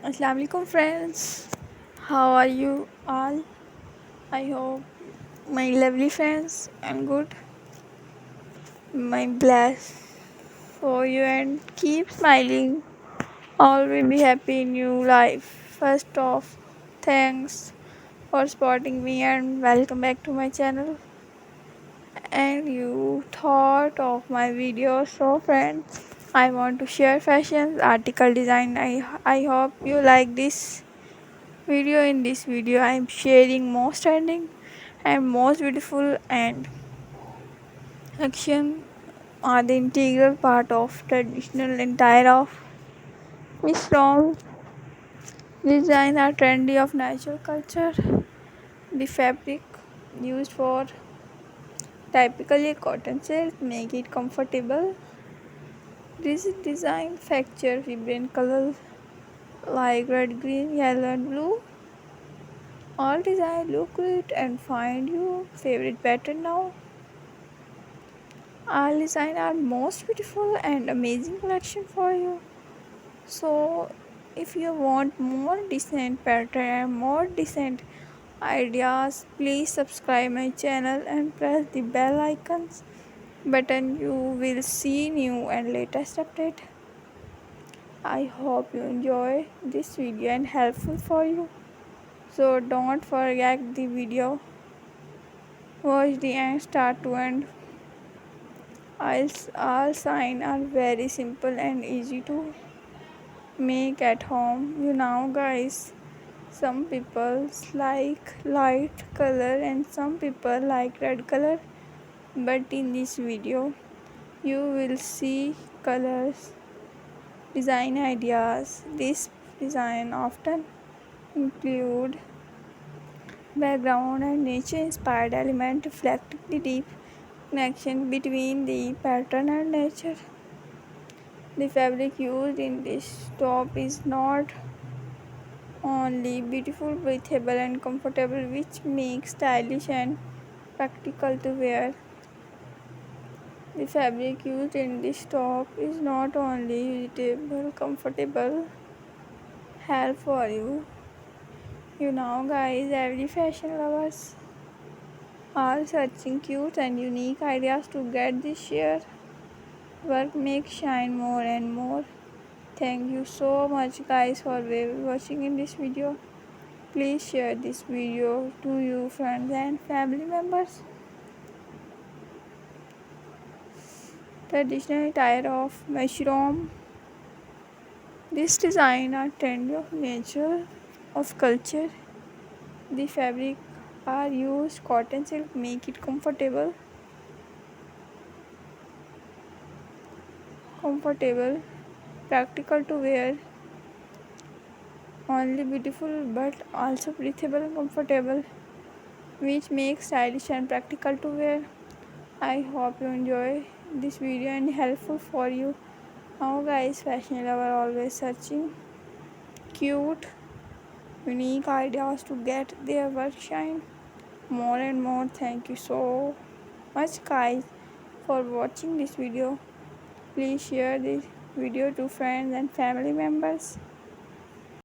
Assalamu alaikum friends. How are you all? I hope my lovely friends and good. My bless for you and keep smiling. Always be happy in your life. First off, thanks for spotting me and welcome back to my channel. And you thought of my video, so friends, I want to share fashion article design. I hope you like this video. In this video I am sharing most trending and most beautiful and action are the integral part of traditional attire of Miss Rom. Design are trendy of natural culture. The fabric used for typically cotton silk make it comfortable. This design feature vibrant colors like red, green, yellow and blue. All design look good and find your favorite pattern now. I'll design our most beautiful and amazing collection for you. So if you want more decent pattern and more decent ideas, please subscribe my channel and press the bell icons button. You will see new and latest update. I hope you enjoy this video and helpful for you. So don't forget the video. Watch the end start to end. All signs are very simple and easy to make at home. You know guys, some people like light color and some people like red color, but in this video you will see colors, design ideas. This design often include background and nature inspired element reflecting the deep connection between the pattern and nature. The fabric used in this top is not only beautiful, breathable and comfortable, which makes stylish and practical to wear. The fabric used in this top is not only usable, comfortable, help for you. You know guys, every fashion lovers are searching cute and unique ideas to get this sheer work make shine more and more. Thank you so much guys for watching in this video. Please share this video to your friends and family members. Traditional attire of mushroom. This design are trendy of nature of culture. The fabric are used cotton silk make it comfortable, practical to wear, only beautiful but also breathable and comfortable, which makes stylish and practical to wear. I hope you enjoy this video and helpful for you. Now guys, fashion lover always searching cute, unique ideas to get their work shine more and more. Thank you so much guys for watching this video. Please share this video to friends and family members.